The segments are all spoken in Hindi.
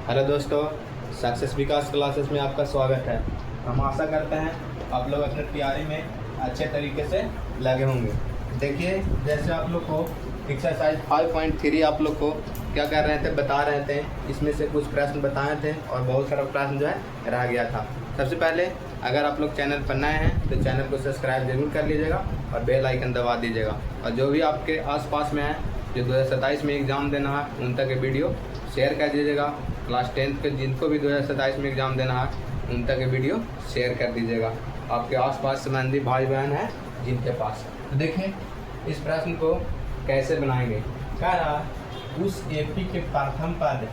हेलो दोस्तों, सक्सेस विकास क्लासेस में आपका स्वागत है। हम आशा करते हैं आप लोग अपने तैयारी में अच्छे तरीके से लगे होंगे। देखिए, जैसे आप लोग को एक्सरसाइज 5.3 आप लोग को क्या कर रहे थे, बता रहे थे। इसमें से कुछ प्रश्न बताए थे और बहुत सारा प्रश्न जो है रह गया था। सबसे पहले अगर आप लोग चैनल पर नए हैं तो चैनल को सब्सक्राइब जरूर कर लीजिएगा और बेल आइकन दबा दीजिएगा। और जो भी आपके आसपास में है जो 2027 में एग्ज़ाम देना है उन तक ये वीडियो शेयर कर दीजिएगा। क्लास 10th के जिनको भी 2027 में एग्ज़ाम देना है उन तक ये वीडियो शेयर कर दीजिएगा। आपके आसपास संबंधी भाई बहन हैं जिनके पास। तो देखें इस प्रश्न को कैसे बनाएंगे। कह रहा उस एपी के प्रथम पद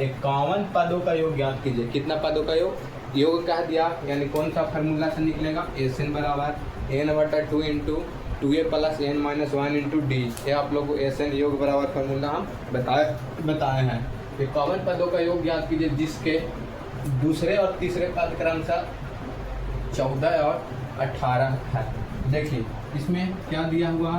51 पदों का योग ज्ञात कीजिए। कितना पदों का योग कह दिया, यानी कौन सा फार्मूला से निकलेगा। एन बराबर n/2 into 2a + n - 1 into d. ये आप लोग को एन योग बराबर फार्मूला हम बताए हैं। 51 पदों का योग ज्ञात कीजिए जिसके दूसरे और तीसरे पद क्रमशः 14 और 18 है। देखिए इसमें क्या दिया हुआ,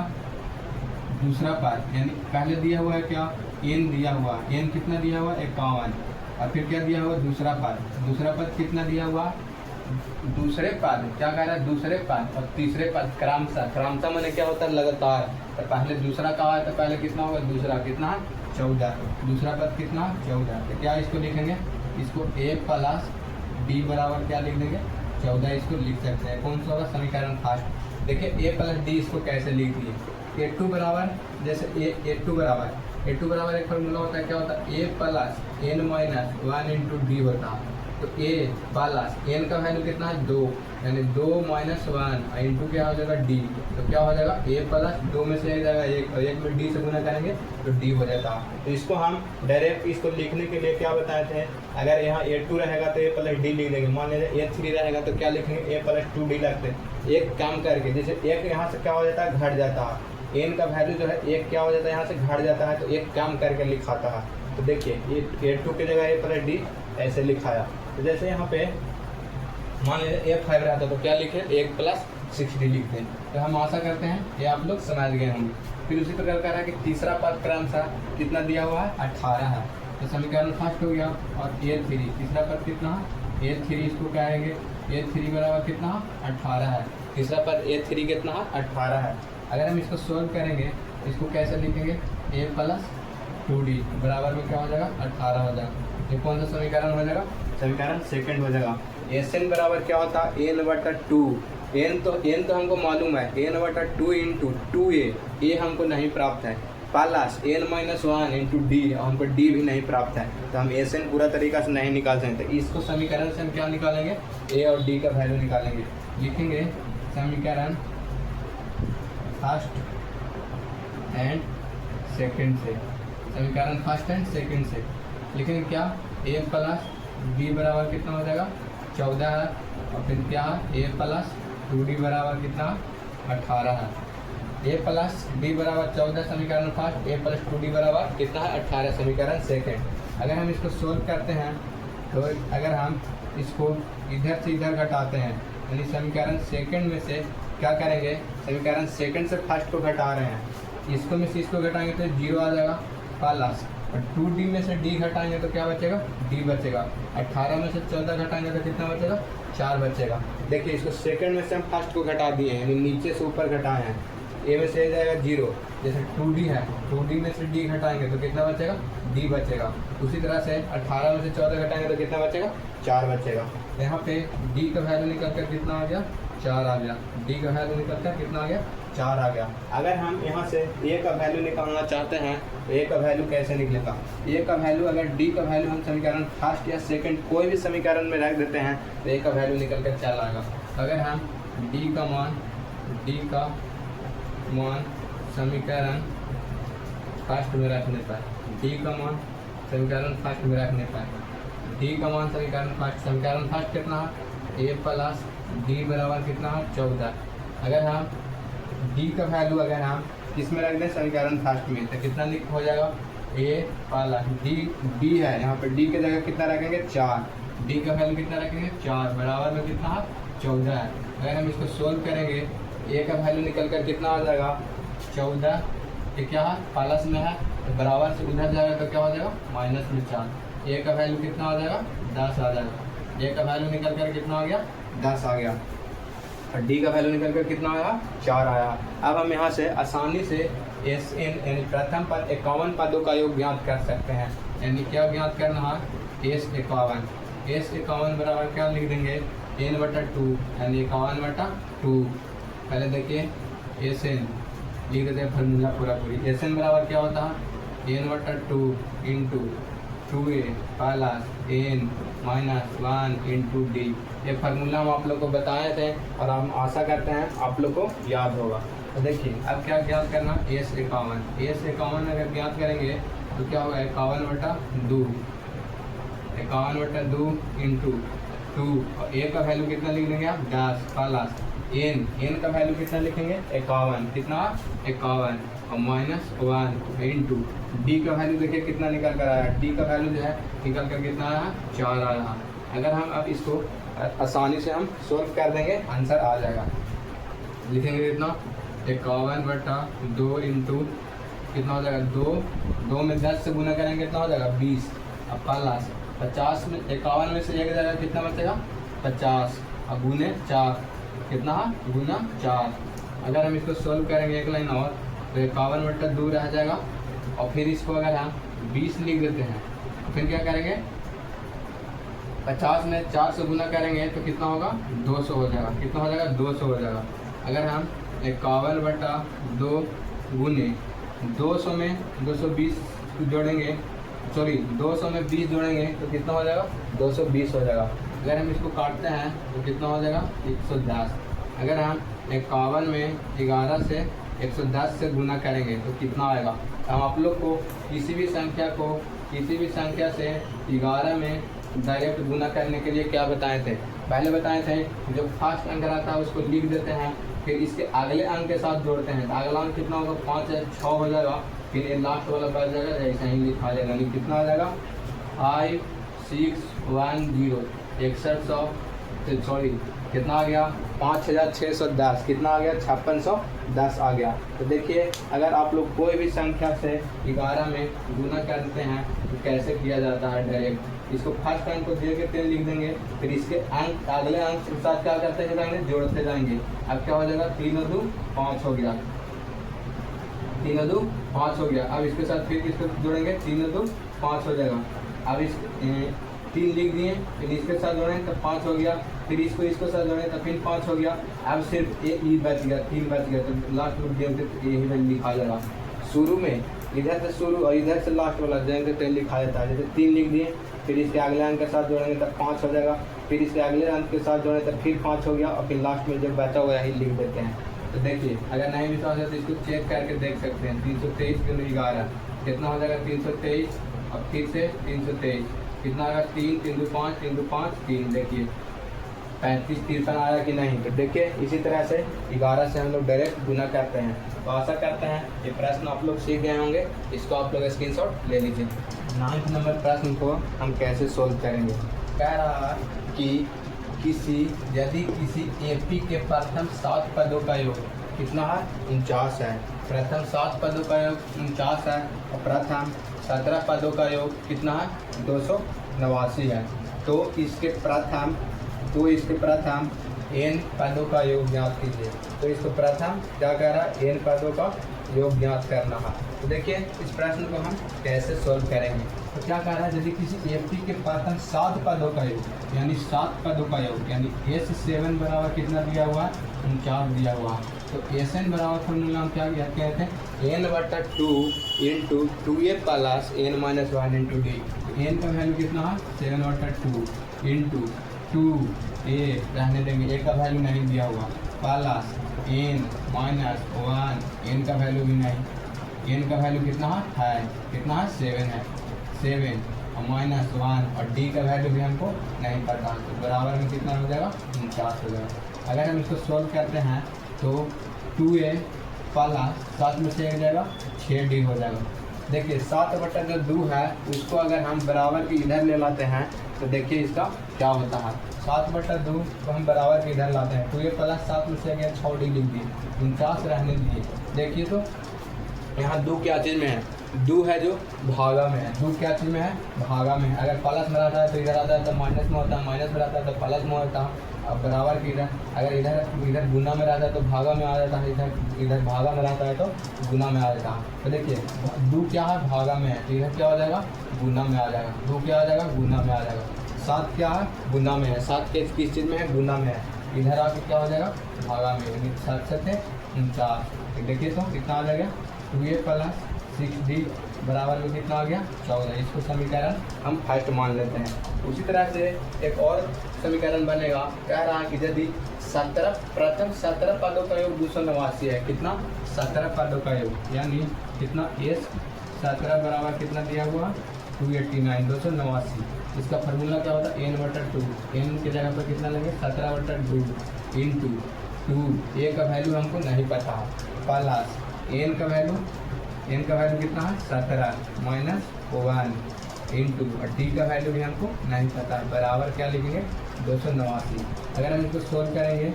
दूसरा पद यानी पहले दिया हुआ है क्या, एन दिया हुआ। एन कितना दिया हुआ, 51। और फिर क्या दिया हुआ, दूसरा पद कितना दिया हुआ, दूसरे पद क्या कह रहा है, दूसरे पद और तीसरे पद क्रमशः मैंने क्या होता है, लगातार। तो पहले दूसरा कहा है तो पहले कितना होगा, दूसरा कितना, 14। दूसरा पद कितना, 14। तो क्या इसको लिखेंगे, इसको a + d बराबर क्या लिख देंगे, 14 इसको लिख सकते हैं। कौन सा होगा, समीकरण फर्स्ट। देखिए a + d इसको कैसे लिख दिए। a2 बराबर, जैसे a2 बराबर एक फार्मूला होता है, क्या होता है, a + n - 1 इंटू डी होता है। तो a + n का वैल्यू कितना है, 2, यानी 2 - 1 इंटू क्या हो जाएगा, d। तो क्या हो जाएगा, a + 2 में से आ जाएगा 1 और 1 में d से गुना करेंगे तो d हो जाता है। तो इसको हम डायरेक्ट इसको लिखने के लिए क्या बताए थे, अगर यहाँ a2 रहेगा तो a + d लिख देंगे। मान लीजिए a3 रहेगा तो क्या लिखेंगे, a + 2d लिखते हैं। एक काम करके जैसे एक यहाँ से क्या हो जाता है, घट जाता है। n का वैल्यू जो है एक क्या हो जाता है, यहाँ से घट जाता है। तो एक काम करके लिखाता है। तो देखिए ये a2 की जगह a + d ऐसे लिखाया। तो जैसे यहाँ पे मान लीजिए a5 रहता तो क्या लिखे, 1 + 6d लिखते हैं। तो हम आशा करते हैं ये आप लोग समझ गए होंगे। फिर उसी प्रकार कह रहा है कि तीसरा पद क्रमशः कितना दिया हुआ है, 18 है। तो समीकरण फर्स्ट हो गया। और a3 तीसरा पद कितना है, a3 इसको कहेंगे, a3 बराबर कितना, 18 है। तीसरा पद a3 कितना है, 18 है। अगर हम इसको सोल्व करेंगे इसको कैसे लिखेंगे, a + 2d बराबर में क्या हो जाएगा, 18 हो जाएगा। ये कौन सा समीकरण हो जाएगा, समीकरण सेकंड हो जाएगा। एन बराबर क्या होता है, n/2। n तो हमको मालूम है, n/2 इंटू 2a, ये हमको नहीं प्राप्त है, + n - 1 इंटू डी, हमको d भी नहीं प्राप्त है। तो हम एन पूरा तरीका से नहीं निकाल सकते। इसको समीकरण से हम क्या निकालेंगे, a और d का वैल्यू निकालेंगे। लिखेंगे समीकरण फर्स्ट एंड सेकंड से, समीकरण फर्स्ट एंड सेकंड से लिखेंगे क्या, a + b बराबर कितना हो जाएगा, 14 है। और फिर क्या है, a + 2d बराबर कितना, 18 है। a + d बराबर 14 समीकरण फर्स्ट, a + 2d बराबर कितना है, 18 समीकरण सेकंड। अगर हम इसको सोल्व करते हैं तो अगर हम इसको इधर से इधर घटाते हैं, यानी समीकरण सेकंड में से क्या करेंगे, समीकरण सेकंड से फर्स्ट को घटा रहे हैं, इसको में से इसको घटाएंगे तो 0 आ जाएगा + और 2d में से d घटाएंगे तो क्या बचेगा, d बचेगा। 18 में से 14 घटाएंगे तो कितना बचेगा, 4 बचेगा। देखिए इसको सेकंड में से हम फर्स्ट को घटा दिए हैं, यानी नीचे से ऊपर घटाए हैं। a में से आ जाएगा 0, जैसे 2d है, 2d में से d घटाएंगे तो कितना बचेगा, d बचेगा। उसी तरह से 18 में से 14 घटाएंगे तो कितना बचेगा, 4 बचेगा। यहाँ पे d का वैल्यू निकल कर कितना आ गया, 4 आ गया। d का वैल्यू निकल कर कितना आ गया, 4 आ गया। अगर हम यहाँ से a का वैल्यू निकालना चाहते हैं तो a का वैल्यू कैसे निकलेगा, a का वैल्यू अगर d का वैल्यू हम समीकरण फर्स्ट या सेकंड कोई भी समीकरण में रख देते हैं तो a का वैल्यू निकल कर 4 आएगा। अगर हम d का मान समीकरण फर्स्ट में रखने पर, d का मान समीकरण फर्स्ट में रखने पर, d का मान समीकरण फर्स्ट कितना है, a + d बराबर कितना है, 14। अगर हम d का वैल्यू अगर हम किसमें रख दें, समीकरण फर्स्ट में, तो कितना हो जाएगा, a + d है, यहाँ पर d की जगह कितना रखेंगे, 4। d का वैल्यू कितना रखेंगे, 4 बराबर में कितना है, 14 है। अगर हम इसको सोल्व करेंगे a का वैल्यू निकल कर कितना आ जाएगा, 14। ये क्या है, प्लस में है तो बराबर से उधर जाएगा तो क्या हो जाएगा, -4। ए का वैल्यू कितना आ जाएगा 10 आ जाएगा, ए का वैल्यू निकल कर कितना आ गया 10 आ गया, और डी का वैल्यू निकल कर कितना आया 4 आया। अब हम यहाँ से आसानी से एस एन यानी प्रथम पद 51 पदों का योग ज्ञात कर सकते हैं। यानी क्या ज्ञात करना है एस 51 बराबर क्या लिख देंगे n/2 यानी 51/2। पहले देखिए एस एन लिख देते हैं फॉर्मूला पूरी। एस एन बराबर क्या होता है n/2 into 2a plus n minus 1 into d. ये फार्मूला हम आप लोग को बताए थे और हम आशा करते हैं आप लोग को याद होगा। तो देखिए अब क्या ज्ञात करना एस 51 अगर ज्ञात करेंगे तो क्या होगा 51/2 इंटू 2 और ए का वैल्यू कितना लिख देंगे आप 10 प्लस एन का वैल्यू कितना लिखेंगे 51 कितना 51 और माइनस 1 इंटू डी का वैल्यू देखिए कितना निकल कर आया, डी का वैल्यू जो है निकल कर कितना आया 4 आया। अगर हम अब इसको आसानी से हम सोल्व कर देंगे आंसर आ जाएगा। लिखेंगे कितना 51/2 इंटू कितना हो जाएगा 2 में 10 से गुना करेंगे कितना हो जाएगा 20 अब प्लस 50 में 51 में से एक जाएगा कितना बचेगा 50 और गुने 4 कितना गुना 4। अगर हम इसको सोल्व करेंगे एक लाइन और तो 51/2 रह जाएगा और फिर इसको अगर हम 20 लिख देते हैं तो फिर क्या करेंगे 50 में 4 से गुना करेंगे तो कितना होगा 200 हो जाएगा, कितना हो जाएगा 200 हो जाएगा। अगर हम 51/2 गुने 200 में 220 जोड़ेंगे 200 में 20 जोड़ेंगे तो कितना हो जाएगा 220 हो जाएगा। अगर हम इसको काटते हैं तो कितना हो जाएगा 110। अगर हम 51 में 11 से 110 से गुना करेंगे तो कितना आएगा। हम आप लोग को किसी भी संख्या से 11 में डायरेक्ट गुना करने के लिए क्या बताए थे, पहले बताए थे जो फर्स्ट अंक रहता है उसको लिख देते हैं, फिर इसके अगले अंक के साथ जोड़ते हैं तो अगला अंक कितना होगा 5 या 6 हो जाएगा, फिर ये लास्ट वाला बच जाएगा ऐसा ही लिखा जाएगा। यानी कितना आ जाएगा 5610 कितना आ गया 5610 कितना आ गया 5610 आ गया। तो देखिए अगर आप लोग कोई भी संख्या से 11 में गुना करते हैं तो कैसे किया जाता है, डायरेक्ट इसको फर्स्ट अंक को दे के 10 लिख देंगे, फिर इसके अंक अगले अंक के साथ क्या करते जाएंगे जोड़ते जाएंगे। अब क्या हो जाएगा 3 और 2 5 हो गया, 3 और 2 5 हो गया। अब इसके साथ फिर इसको जोड़ेंगे 3 और 2 5 हो जाएगा। अब इस 3 लिख दिए, फिर इसके साथ जोड़ें तो 5 हो गया, फिर इसको साथ जोड़ें तो फिर 5 हो गया। अब सिर्फ एक ही बच गया 3 बच गया तो लास्ट में यही लिखा जाएगा। शुरू में इधर से शुरू और इधर से लास्ट वाला जैसे 10 लिखा जाता है। जैसे 3 लिख दिए, फिर इसके अगले अंक के साथ जोड़ेंगे तब 5 हो जाएगा, फिर इसके अगले अंक के साथ जोड़ें तब फिर 5 हो गया और फिर लास्ट में जब बचा हुआ यही लिख देते हैं। तो देखिए अगर नहीं भी समझ तो इसको चेक करके देख सकते हैं। 323 गुना 11 कितना हो जाएगा 323 और फिर से 323 कितना आएगा 3 3 2 5 3 2 5 3। देखिए 35 53 आया कि नहीं। तो देखिए इसी तरह से 11 से हम लोग डायरेक्ट गुना करते हैं। तो आशा करते हैं ये प्रश्न आप लोग सीख गए होंगे, इसको आप लोग स्क्रीनशॉट ले लीजिए। 9 नंबर प्रश्न को हम कैसे सोल्व करेंगे। कह रहा है कि यदि किसी एपी के प्रथम 7 पदों का योग कितना है 49 है, प्रथम 7 पदों का योग 49 है और प्रथम 17 पदों का योग कितना है 289 है। तो इसके प्रथम n पदों का योग ज्ञात कीजिए। तो इसको प्रथम क्या कह रहा है n पदों का योग ज्ञात करना है। तो देखिए इस प्रश्न को हम कैसे सोल्व करेंगे। तो क्या कह रहा है यदि किसी एपी के प्रथम 7 पदों का योग यानी 7 पदों का योग यानी S7 बराबर कितना दिया हुआ है 49 दिया हुआ है। तो Sn बराबर फॉर्मूला हम क्या कहते हैं n/2 into 2a plus n minus 1 into D. n का वैल्यू कितना है 7/2 इंटू 2a रहने देंगे, a का वैल्यू नहीं दिया हुआ प्लस n माइनस 1 n का वैल्यू भी नहीं, n का वैल्यू कितना है कितना है 7 है 7 और माइनस 1 और d का वैल्यू भी हमको नहीं पता। तो बराबर में कितना हो जाएगा 49 हो जाएगा। अगर हम इसको सॉल्व करते हैं तो 2a प्लस 7 में से एक जाएगा 6d हो जाएगा। देखिए 7/2 है उसको अगर हम बराबर के इधर ले लाते हैं तो देखिए इसका क्या होता है। 7/2 को हम बराबर के इधर लाते हैं, 2a प्लस 7 में से गया 6d लिख दिए 49 रहने दिए। देखिए तो यहाँ 2 क्या चीज़ में है दो है जो भागा में है, दो क्या चीज़ में है, भागा में है। अगर प्लस में रहता है तो इधर आता है तो माइनस में होता है, माइनस में रहता है तो प्लस में होता है। अब बराबर की इधर, अगर इधर गुना में रहता है तो भागा में आ जाता है, इधर भागा में रहता है तो गुना में आ जाता है। तो देखिए दो क्या है, भागा में है, तो इधर क्या हो जाएगा, गुना में आ जाएगा। दो क्या आ जाएगा, गुना में आ जाएगा। सात क्या है, गुना में है, सात किस चीज़ में है, गुना में है। इधर आके क्या हो जाएगा, भागा में, यानी 7 है 49। देखिए तो कितना आ जाएगा, 2a + 6d बराबर में कितना आ गया, 14। इसको समीकरण हम फर्स्ट मान लेते हैं। उसी तरह से एक और समीकरण बनेगा, कह रहा है कि यदि 17 प्रथम 17 पदों का योग 289 है, कितना, 17 पदों का योग, यानी कितना, s 17 बराबर कितना दिया हुआ, 289, 289। इसका फार्मूला क्या होता है, n/2। n की जगह पर कितना लेंगे, 17/2 इंटू 2। a का वैल्यू हमको नहीं पता, प्लस n का वैल्यू कितना है, 17 माइनस 1 इंटू, और d का वैल्यू भी हमको नहीं पता है, बराबर क्या लिखेंगे, 289। अगर हम इसको सोल्व करेंगे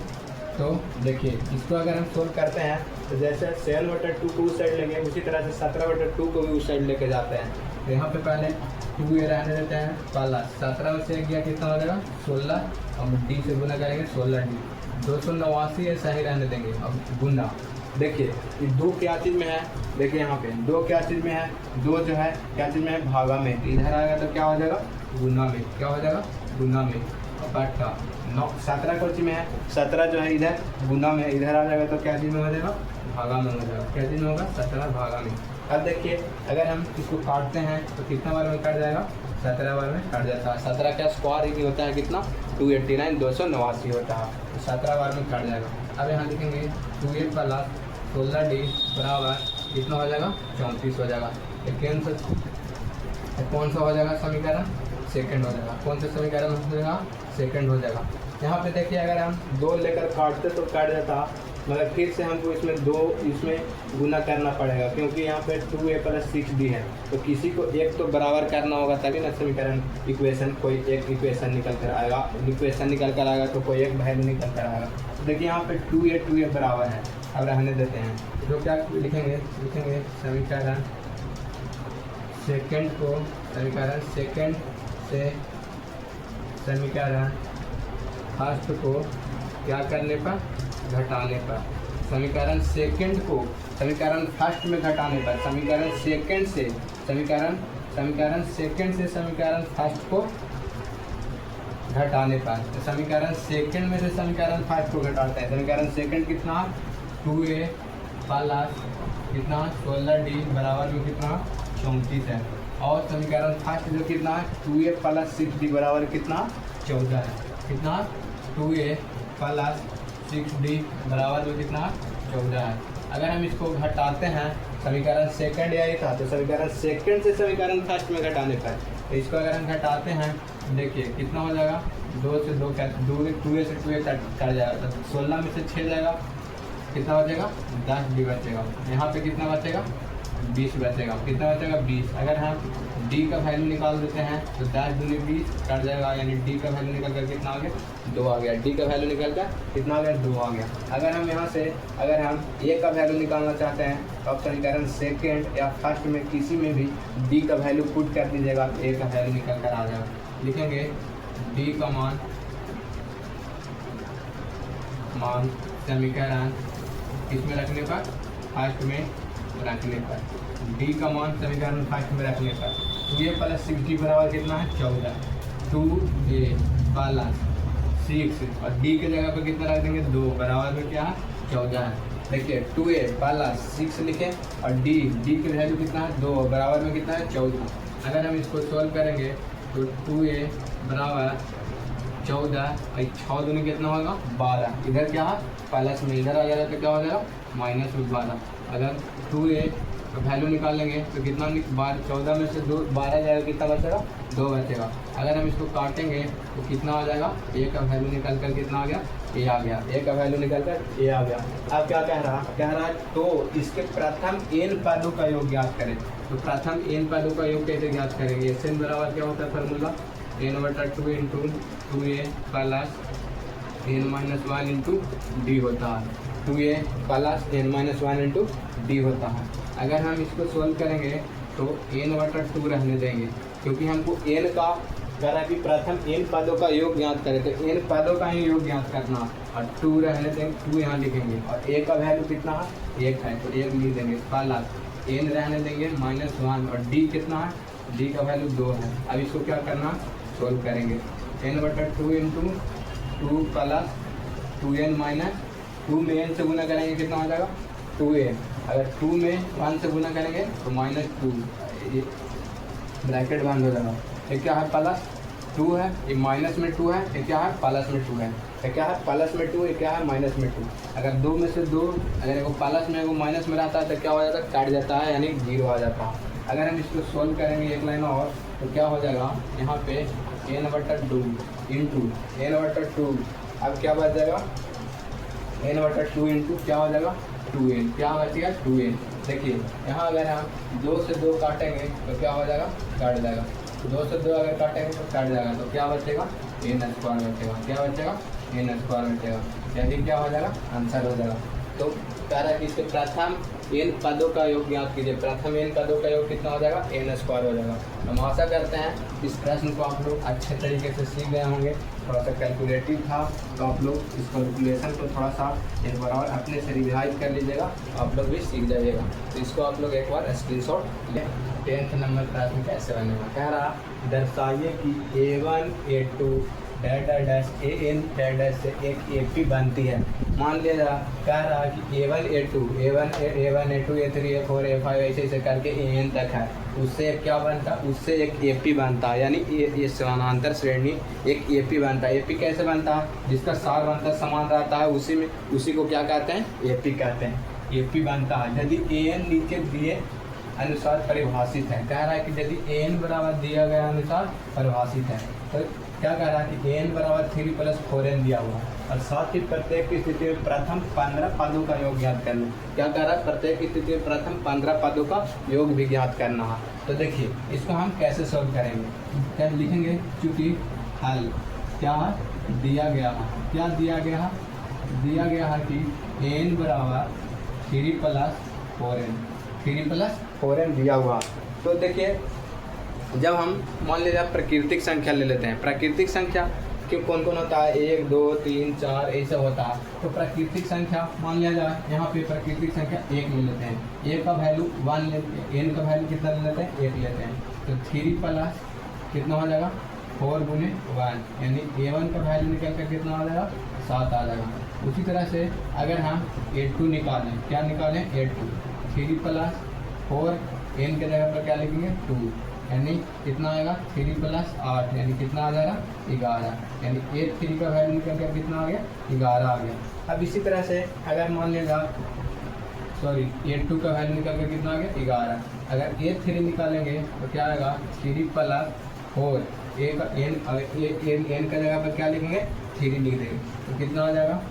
तो देखिए, इसको अगर हम सोल्व करते हैं तो जैसे 7/2 को उस साइड लेंगे, उसी तरह से 17/2 को भी उस साइड लेके जाते हैं। तो यहाँ पे पहले 2a रहने देते हैं, प्लस 17 में से गया कितना हो जाएगा, 16, अब d से गुना करेंगे, 16d, 289 ऐसा ही रहने देंगे। अब गुना, देखिए ये दो क्या चीज़ में है, देखिए यहाँ पे दो क्या चीज़ में है, दो जो है क्या चीज़ में है, भागा में। इधर आएगा तो क्या हो जाएगा, गुना में, क्या हो जाएगा, गुना में। बट्टा 17 कौन चीज़ में है, 17 जो है इधर गुना में, इधर आ जाएगा तो क्या चीज़ में हो जाएगा, भागा में हो जाएगा। क्या चीज़ में होगा, 17 भागा में। अब देखिए अगर हम इसको काटते हैं तो कितना बार में कट जाएगा, 17 बार में कट जाता है। 17 का स्क्वायर ही होता है कितना, 289, 289 होता है, तो 17 बार में कट जाएगा। अब यहाँ लिखेंगे 2a + 16d बराबर कितना हो जाएगा, 34 हो जाएगा। कौन सा हो जाएगा समीकरण, सेकंड हो जाएगा। कौन सा समीकरण हो जाएगा, सेकंड हो जाएगा। यहाँ पे देखिए अगर हम 2 लेकर काटते तो कट जाता, मगर फिर से हमको इसमें गुना करना पड़ेगा, क्योंकि यहाँ पे 2a + 6d है, तो किसी को एक तो बराबर करना होगा तभी ना समीकरण इक्वेशन, कोई एक इक्वेशन निकल कर आएगा। इक्वेशन निकल कर आएगा तो कोई एक वैल्यू निकल कर आएगा। तो देखिए यहाँ पे 2a बराबर है, अब रहने देते हैं। तो क्या लिखेंगे समीकरण सेकंड को, समीकरण सेकंड से समीकरण फर्स्ट को क्या करने पर, घटाने पर। समीकरण सेकंड को समीकरण फर्स्ट में घटाने पर, समीकरण सेकंड से समीकरण फर्स्ट को घटाने पर। तो समीकरण सेकंड में से समीकरण फर्स्ट को घटाते हैं। समीकरण सेकंड कितना, 2a + कितना, 16d बराबर में कितना, 34 है। और समीकरण फर्स्ट जो कितना है, 2a + 6d बराबर कितना, 14 है। कितना, 2a + 6d बराबर में कितना, 14 है। अगर हम इसको घटाते हैं, समीकरण सेकंड यही था, तो समीकरण सेकंड से समीकरण फर्स्ट में घटाने पर, तो इसको अगर हम घटाते हैं देखिए कितना हो जाएगा, 2 से 2 2a से 2a कट जाएगा, तो 16 में से 6 जाएगा, कितना बचेगा, 10d बचेगा। यहाँ पे कितना बचेगा, 20 बचेगा। कितना बचेगा, 20। अगर हम d का वैल्यू निकाल देते हैं तो 10 दूनी 20 कट जाएगा, यानी d का वैल्यू निकल कर कितना आ गया, 2 आ गया। d का वैल्यू निकल कर कितना आ गया, 2 आ गया। अगर हम यहाँ से अगर हम a का वैल्यू निकालना चाहते हैं तो आप समीकरण सेकेंड या फर्स्ट में किसी में भी d का वैल्यू पुट कर दीजिएगा, a का वैल्यू निकल कर आ जाएगा। लिखेंगे d का मान समीकरण किसमें रखने पर, फर्स्ट में रखने पर, d का मान समीकरण फर्स्ट में रखने पर। 2a + 6d बराबर कितना है, 14। 2a + 6 और d के जगह पर कितना रख देंगे, 2 बराबर में क्या है, 14 है। देखिए 2a + 6 लिखें और d की वैल्यू कितना है, 2 बराबर में कितना है, 14। अगर हम इसको सॉल्व करेंगे तो 2a बराबर 14 और 6 दूनी कितना होगा, 12। इधर क्या है, प्लस में, इधर आ जाएगा तो क्या हो जाएगा, -12। अगर 2a का वैल्यू निकालेंगे तो कितना, 14 में से 12 जाएगा, कितना बचेगा, 2 बचेगा। अगर हम इसको काटेंगे तो कितना आ जाएगा, a का वैल्यू निकल कर कितना आ गया, a आ गया। a का वैल्यू निकल कर a आ गया। अब क्या कह रहा है, तो इसके प्रथम n पदों का योग ज्ञात करें। तो प्रथम n पदों का योग कैसे ज्ञात करेंगे, n बराबर क्या होता है formula, n/2 into 2a + n-1 into d होता है। 2a + n-1 इंटू d होता है। अगर हम इसको सोल्व करेंगे तो n/2 रहने देंगे, क्योंकि हमको n का कह रहा कि प्रथम n पदों का योग ज्ञात करें, तो n पदों का ही योग ज्ञात करना, और 2 रहने देंगे, 2 यहाँ लिखेंगे, और a का वैल्यू कितना है, 1 है, तो 1 लिख देंगे। प्लस n रहने देंगे -1, और d कितना है, d का वैल्यू 2 है। अब इसको क्या करना, सोल्व करेंगे। n/2 into 2 plus 2n minus 2 में n से गुना करेंगे कितना हो जाएगा, 2n। अगर 2 में 1 से गुना करेंगे तो -2, ब्रैकेट बंद हो जाएगा। ये क्या है, प्लस 2 है, ये माइनस में 2 है, ये क्या है, प्लस में 2 है, ये क्या है, प्लस में 2, ये क्या है, माइनस में 2। अगर 2 में से 2, अगर एगो प्लस में एगो माइनस में रहता है तो क्या हो जाता है, काट जाता है, यानी 0 आ जाता है। अगर हम इसको सोल्व करेंगे एक लाइन और, तो क्या हो जाएगा, यहाँ पे n/2 इंटू n/2, अब क्या बच जाएगा, n/2 इंटू क्या हो जाएगा, 2n, क्या बचेगा, 2n। देखिए यहाँ अगर हम 2 से 2 काटेंगे तो क्या हो जाएगा, काट जाएगा, 2 से 2 अगर काटेंगे तो काट जाएगा, तो क्या बचेगा, n² बचेगा, क्या बचेगा, n² बचेगा, यानी क्या हो जाएगा, आंसर हो जाएगा। तो कह रहा है कि इसके प्रथम n पदों का योग ज्ञात कीजिए, प्रथम n पदों का योग कितना हो जाएगा, n² हो जाएगा। हम आशा करते हैं इस प्रश्न को आप लोग अच्छे तरीके से सीख गए होंगे। थोड़ा सा कैलकुलेटिव था, तो आप लोग इस कैलकुलेशन को थोड़ा सा एक बार और अपने से रिवाइज कर लीजिएगा, आप लोग भी सीख जाइएगा। तो इसको आप लोग एक बार स्क्रीनशॉट लें। 10th नंबर प्रश्न कैसे बनेगा, कह रहा दर्शाइए कि a1 a2 dash an dash से एक AP बनती है। मान लिया कह रहा है कि a1 a2 a3 a4 a5 ऐसे करके an तक है, उससे क्या बनता है, उससे एक AP बनता है, यानी ये समानांतर श्रेणी एक AP बनता है। AP कैसे बनता है, जिसका सार बनता समान रहता है, उसी को क्या कहते हैं, AP कहते हैं। AP बनता है यदि an नीचे दिए अनुसार परिभाषित है। कह रहा है कि यदि an बराबर दिया गया अनुसार परिभाषित है, तो क्या कह रहा है कि an बराबर 3 + 4n दिया हुआ है, और साथ ही प्रत्येक की स्थिति में प्रथम 15 पदों का योग ज्ञात करना। क्या कह रहा है, प्रत्येक की स्थिति में प्रथम 15 पदों का योग भी ज्ञात करना है। तो देखिए इसको हम कैसे सॉल्व करेंगे, क्या लिखेंगे, चूँकि हल क्या दिया गया है, क्या दिया गया है, दिया गया है कि n बराबर 3 + 4n, 3 + 4n दिया हुआ। तो देखिए जब हम मान लीजिए प्राकृतिक संख्या ले लेते हैं, प्राकृतिक संख्या क्यों कौन कौन होता है, 1 2 3 4 ऐसा होता है। तो प्राकृतिक संख्या मान लिया जाए, यहाँ पे प्राकृतिक संख्या 1 ले लेते हैं, a का वैल्यू 1 लेते हैं, n का वैल्यू कितना ले लेते हैं, 1 लेते हैं, तो 3 प्लस कितना हो जाएगा, 4 × 1, यानी a1 का वैल्यू निकल कर कितना आ जाएगा, 7 आ जाएगा। उसी तरह से अगर हम a2 निकालें, क्या निकालें, a2, 3 + 4, n के जगह पर क्या लिखेंगे, 2, यानी कितना आएगा, 3 + 8, यानी कितना आ जाएगा, 11, यानी a3 का वैल्यू निकल कर कितना आ गया, 11 आ गया। अब इसी तरह से अगर मान लीजिएगा a2 का वैल्यू निकल कर कितना आ गया, 11। अगर a3 निकालेंगे तो क्या आएगा, 3 + 4, n का जगह पर क्या लिखेंगे, 3 लिख देंगे, तो कितना आ जाएगा,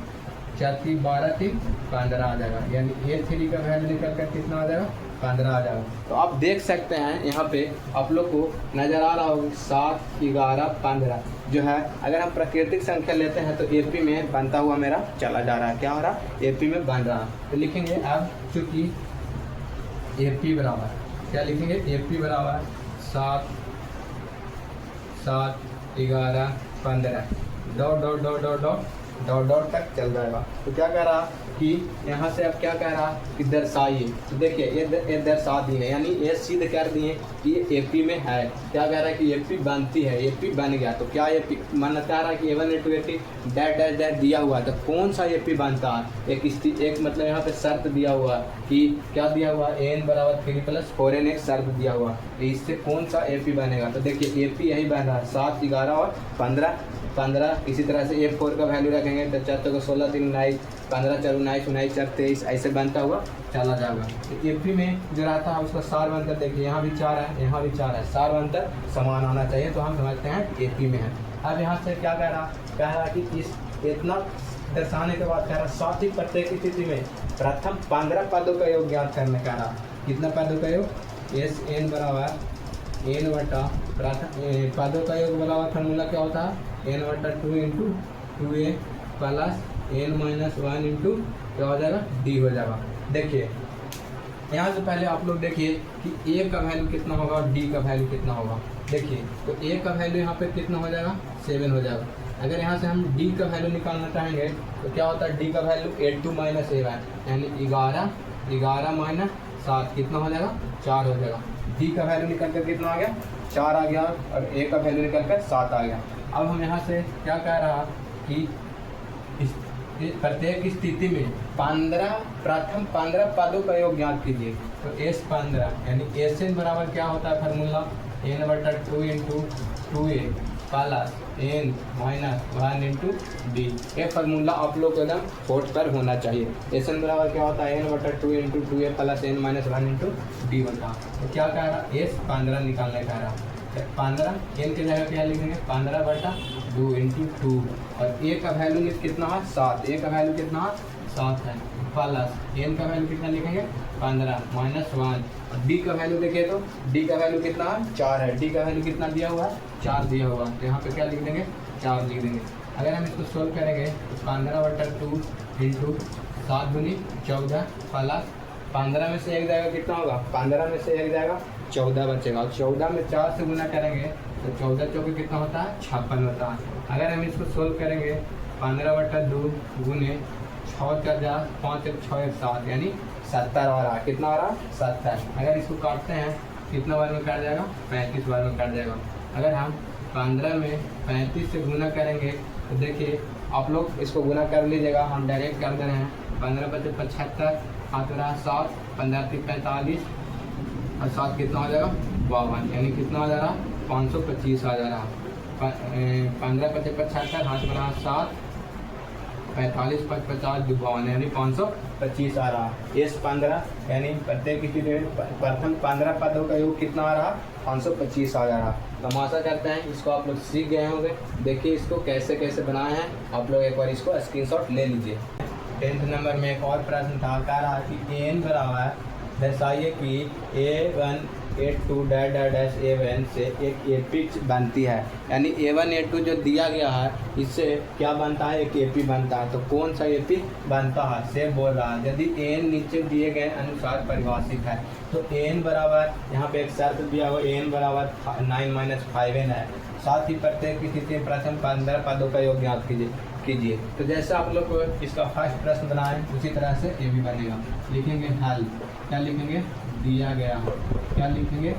4 × 3 = 12, 3 = 15 आ जाएगा, यानी a3 का वैल्यू निकल कर कितना आ जाएगा, 15 आ जाएगा। तो आप देख सकते हैं यहाँ पे आप लोग को नज़र आ रहा होगा 7 11 15 जो है, अगर हम प्राकृतिक संख्या लेते हैं तो AP में बनता हुआ मेरा चला जा रहा है, क्या हो रहा है, AP में बन रहा है। तो लिखेंगे अब चूँकि AP बराबर क्या लिखेंगे, AP बराबर 7 11 15 डॉट तक चल जाएगा। तो क्या कह रहा कि यहाँ से अब क्या कह रहा कि दर्शाइए, तो देखिए ये दर्शा दिए, यानी ये सिद्ध कर दिए कि ये AP में है। क्या कह रहा है कि AP बनती है, AP बन गया, तो क्या AP मन कह रहा है कि a1 a2 a3 डैश दिया हुआ है, तो कौन सा AP बनता है, एक मतलब यहाँ पे शर्त दिया हुआ कि क्या दिया हुआ, n बराबर 3 + 4n एक शर्त दिया हुआ, तो इससे कौन सा AP बनेगा। तो देखिए AP यही बन रहा है, 7 11 और 15। इसी तरह से a4 का वैल्यू रखेंगे तो 4 × 16 3 19 15 4 19 19 4 23 ऐसे बनता हुआ चला जाएगा। तो AP में जो रहता है उसका सार अंतर देखिए, यहाँ भी 4 है, यहाँ भी 4 है, सार अंतर समान आना चाहिए, तो हम समझते हैं AP में है। अब यहाँ से क्या कह रहा कि इस इतना दर्शाने के बाद कह रहा साथ ही प्रत्येक स्थिति में प्रथम 15 पदों का योग ज्ञात करने कह रहा। कितना पदों का योग, n बराबर n बटा पदों का योग बराबर फार्मूला क्या होता है, n/2 × 2a + n - 1 × क्या हो जाएगा, d हो जाएगा। देखिए यहाँ से पहले आप लोग देखिए कि ए का वैल्यू कितना होगा और डी का वैल्यू कितना होगा। देखिए तो ए का वैल्यू यहाँ पे कितना हो जाएगा 7 हो जाएगा। अगर यहाँ से हम डी का वैल्यू निकालना चाहेंगे तो क्या होता है डी का वैल्यू 8 माइनस 7 यानी 11 माइनस 7 कितना हो जाएगा 4 हो जाएगा। डी का वैल्यू निकल कर कितना आ गया 4 आ गया और ए का वैल्यू निकल कर 7 आ गया। अब हम यहाँ से क्या कह रहा कि प्रत्येक स्थिति में 15 प्रथम 15 पदों का योग ज्ञात कीजिए। तो एस 15 यानी एस एन बराबर क्या होता है फार्मूला एन बटा 2 into 2a plus n minus 1 into d. ये फार्मूला आप लोग को एकदम होठ पर होना चाहिए। एस एन बराबर क्या होता है एन बटा 2 into 2a plus n minus 1 into d होता। तो क्या कह रहा एस 15 निकालने कह रहा 15 एन की जगह क्या लिखेंगे 15 बटा 2 इंटू 2 और ए का वैल्यू कितना है 7। ए का वैल्यू कितना है 7 है प्लस एन का वैल्यू कितना लिखेंगे 15 माइनस 1 और डी का वैल्यू देखिए तो डी का वैल्यू कितना है 4 है। डी का वैल्यू कितना दिया हुआ है 4 दिया हुआ है। तो यहाँ पे क्या लिख देंगे 4 लिख देंगे। अगर हम इसको सोल्व करेंगे तो 15 बटा 2 इंटू 7 दूनी 14 प्लस 15 में से एक जाएगा कितना होगा 15 में से एक जाएगा 14 बचेगा। 14 में 4 से गुना करेंगे तो 14 चौके कितना होता है 56 होता है। अगर हम इसको सोल्व करेंगे 15 बटा 2 गुने 6 4 5 6 7 यानी 70 आ रहा है। कितना आ रहा है 70। अगर इसको काटते हैं कितना बार में कट जाएगा 35 बार में कट जाएगा। अगर हम 15 में 35 से गुना करेंगे तो देखिए आप लोग इसको गुना कर लीजिएगा। हम डायरेक्ट कर दे रहे हैं 15 बचे 75 हाथ रहा 7 15 45 और 7 कितना हो जाएगा 52 यानी कितना हो जा रहा 525 आ जा रहा। 15 बचे 75 हाथ रहा 7 45 5 50 52 यानी 525 आ रहा। एस 15 यानी प्रत्येक स्थिति में प्रथम 15 पदों का योग कितना आ रहा 525 आ जा रहा। तो हम आशा करते हैं इसको आप लोग सीख गए होंगे। देखिए इसको कैसे कैसे बनाए हैं आप लोग एक बार इसको स्क्रीनशॉट ले लीजिए। 10th नंबर में एक और प्रश्न था कह रहा कि एन बराबर दर्शाइए कि A1 A2 डैश A1 से एक AP बनती है। यानी A1 A2 जो दिया गया है इससे क्या बनता है एक AP बनता है। तो कौन सा AP बनता है से बोल रहा है। यदि n नीचे दिए गए अनुसार परिभाषित है तो n बराबर यहाँ पे एक शर्त दिया हुआ n बराबर 9 माइनस 5n है। साथ ही प्रत्येक स्थिति में प्रथम 15 पदों का योग ज्ञात कीजिए। तो जैसे आप लोग को इसका फर्स्ट प्रश्न बनाएं उसी तरह से ये भी बनेगा। लिखेंगे हल क्या लिखेंगे दिया गया क्या लिखेंगे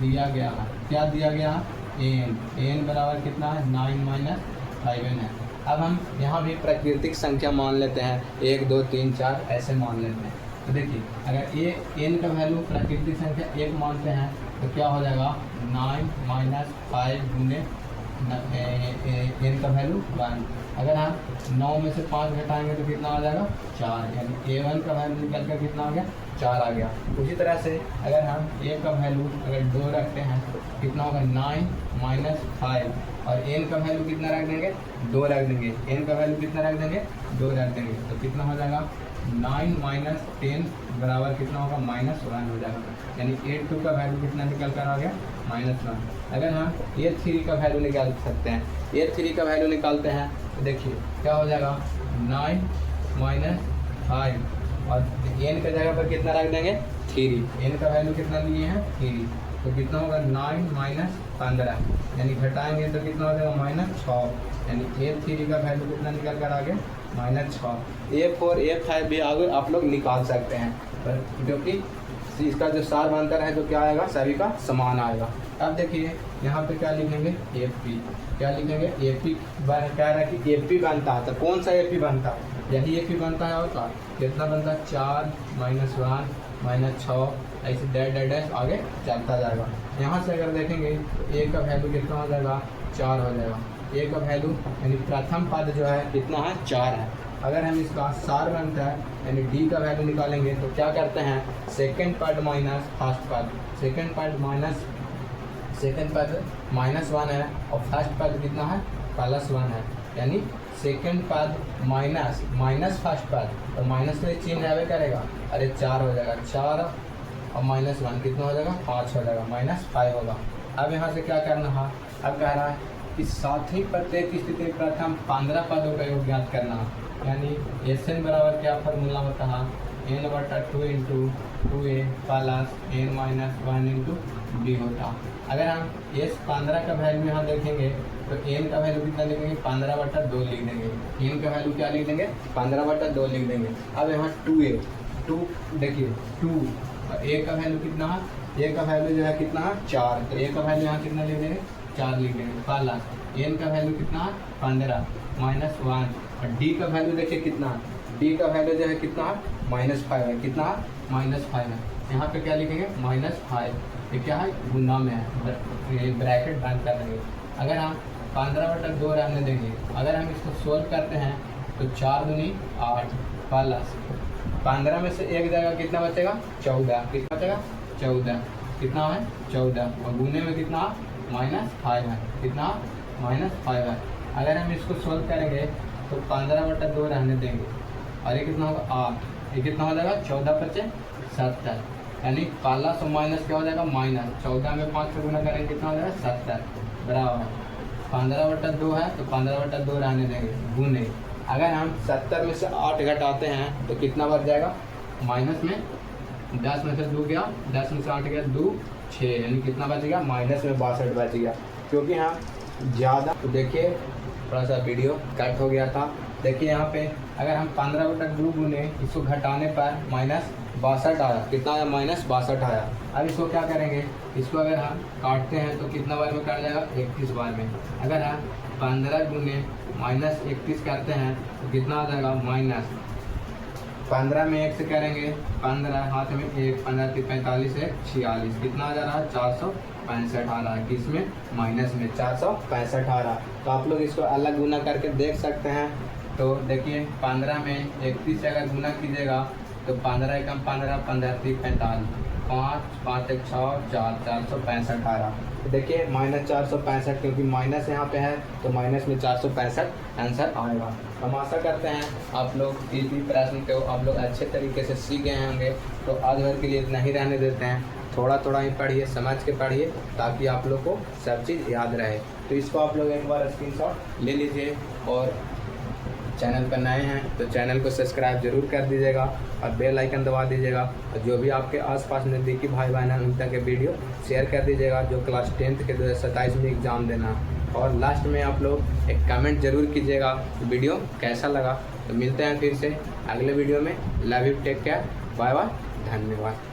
दिया गया क्या दिया गया एन बराबर कितना है 9 माइनस 5n है। अब हम यहाँ भी प्राकृतिक संख्या मान लेते हैं 1 2 3 4 ऐसे मान लेते हैं। तो देखिए अगर ये एन का वैल्यू प्राकृतिक संख्या 1 मानते हैं तो क्या हो जाएगा 9 माइनस 5 गुने एन का वैल्यू 1। अगर हम 9 में से 5 घटाएंगे तो कितना आ जाएगा 4 यानी A1 का वैल्यू निकल कर कितना आ गया 4 आ गया। उसी तरह से अगर हम A का वैल्यू अगर 2 रखते हैं कितना होगा 9 माइनस 5 और n का वैल्यू कितना रख देंगे 2 रख देंगे। n का वैल्यू कितना रख देंगे 2 रख देंगे तो कितना हो जाएगा 9 माइनस 10 बराबर कितना होगा -1 हो जाएगा। यानी A2 का वैल्यू कितना निकल कर आ गया -1। अगर हम A3 का वैल्यू निकाल सकते हैं A3 का वैल्यू निकालते हैं तो देखिए क्या हो जाएगा 9 माइनस 5 और n के जगह पर कितना रख देंगे 3। n का वैल्यू कितना लिए हैं 3 तो कितना होगा 9 माइनस 15 यानी घटाएंगे तो कितना हो जाएगा -6 यानी A3 का वैल्यू कितना निकल कर आ गया -6। A4 A5 भी आगे आप लोग निकाल सकते हैं पर क्योंकि इसका जो सार अंतर है तो क्या आएगा सभी का समान आएगा। अब देखिए यहाँ पे क्या लिखेंगे AP क्या लिखेंगे AP कह रहा है कि AP बनता है। तो कौन सा AP बनता है यही AP बनता है और का कितना बनता है 4 -1 -6 ऐसे डैश आगे चलता जाएगा। यहाँ से अगर देखेंगे तो A का वैल्यू कितना हो जाएगा 4 हो जाएगा। A का वैल्यू यानी प्रथम पद जो है कितना है 4 है। अगर हम इसका सार बनता है यानी D का वैल्यू निकालेंगे तो क्या करते हैं सेकंड पद माइनस फर्स्ट पद सेकंड पद -1 है और फर्स्ट पद कितना है +1 है। यानी सेकंड पद माइनस फर्स्ट पद तो माइनस का चिन्ह आवे करेगा अरे 4 हो जाएगा 4 और -1 कितना हो जाएगा 5 हो जाएगा -5 होगा। अब यहाँ से क्या करना है अब कह रहा है कि साथ ही प्रत्येक स्थिति में प्रथम 15 पदों का योग ज्ञात करना। यानी SN बराबर क्या फार्मूला होता है n/2 into 2a plus n minus 1 into b होता। अगर हम s 15 का वैल्यू यहाँ देखेंगे तो n का वैल्यू कितना लिखेंगे 15/2 लिख देंगे। n का वैल्यू क्या लिख देंगे 15/2 लिख देंगे। अब यहाँ 2a 2 देखिए 2 और a का वैल्यू कितना है, a का वैल्यू जो है कितना है 4, तो a का वैल्यू यहाँ कितना लिख देंगे 4 लिख देंगे। प्लस n का वैल्यू कितना है 15 माइनस 1 और d का वैल्यू देखिए कितना है, d का वैल्यू जो है कितना है -5 है, कितना -5 है। यहाँ पे क्या लिखेंगे -5, ये क्या है गुना में है, ये ब्रैकेट बंद कर देंगे। अगर हम 15/2 रहने देंगे, अगर हम इसको सोल्व करते हैं तो 4 दूनी 8 प्लस 15 में से एक जगह कितना बचेगा 14, कितना बचेगा 14, कितना है 14 और गुने में कितना -5 है, कितना -5 है। अगर हम इसको सोल्व करेंगे तो 15/2 रहने देंगे और ये कितना होगा 8, ये कितना हो जाएगा 14 × 5 = 70, यानी प्लस और माइनस क्या हो जाएगा माइनस। 14 में 5 से गुना करेंगे कितना हो जाएगा 70 बराबर 15/2 है तो 15/2 रहने देंगे गुने। अगर हम 70 में से 8 घटाते हैं तो कितना बच जाएगा माइनस में 10 में से 2 गया, 10 में से 8 गया 2 6, यानी कितना बच गया माइनस में 62 बच गया। क्योंकि हम ज़्यादा तो देखिए थोड़ा सा वीडियो कट हो गया था। देखिए यहाँ पे अगर हम 15/2 गुने इसको घटाने पर -62 आया, कितना आया -62 आया। अब इसको क्या करेंगे, इसको अगर हम काटते हैं तो कितना बार में काट जाएगा 31 बार में। अगर हम 15 गुने -31 करते हैं तो कितना आ जाएगा 15 में 1 से करेंगे 15 हाथ में 1, 15 × 45 है 46, कितना आ जा रहा है 465 आ रहा है, किसमें माइनस में 465 आ रहा है। तो आप लोग इसको अलग गुना करके देख सकते हैं। तो देखिए 15 में 31 से अगर गुना कीजिएगा तो 15 × 15 15 × 45 5 5 1 6 4 465 आ रहा। तो देखिए -465, क्योंकि माइनस यहाँ पे है तो माइनस में 465 आंसर आएगा। हम आशा करते हैं आप लोग इस प्रश्न को आप लोग अच्छे तरीके से सीख गए होंगे। तो आज भर के लिए इतना ही रहने देते हैं, थोड़ा थोड़ा ही पढ़िए, समझ के पढ़िए ताकि आप लोग को सब चीज़ याद रहे। तो इसको आप लोग एक बार स्क्रीनशॉट ले लीजिए और चैनल पर नए हैं तो चैनल को सब्सक्राइब जरूर कर दीजिएगा और बेल आइकन दबा दीजिएगा। और जो भी आपके आसपास नज़दीकी भाई बहन हैं उन तक के वीडियो शेयर कर दीजिएगा जो क्लास 10th के 2027 में एग्ज़ाम देना। और लास्ट में आप लोग एक कमेंट जरूर कीजिएगा वीडियो कैसा लगा। तो मिलते हैं फिर से अगले वीडियो में। Love you, take care, bye bye, धन्यवाद।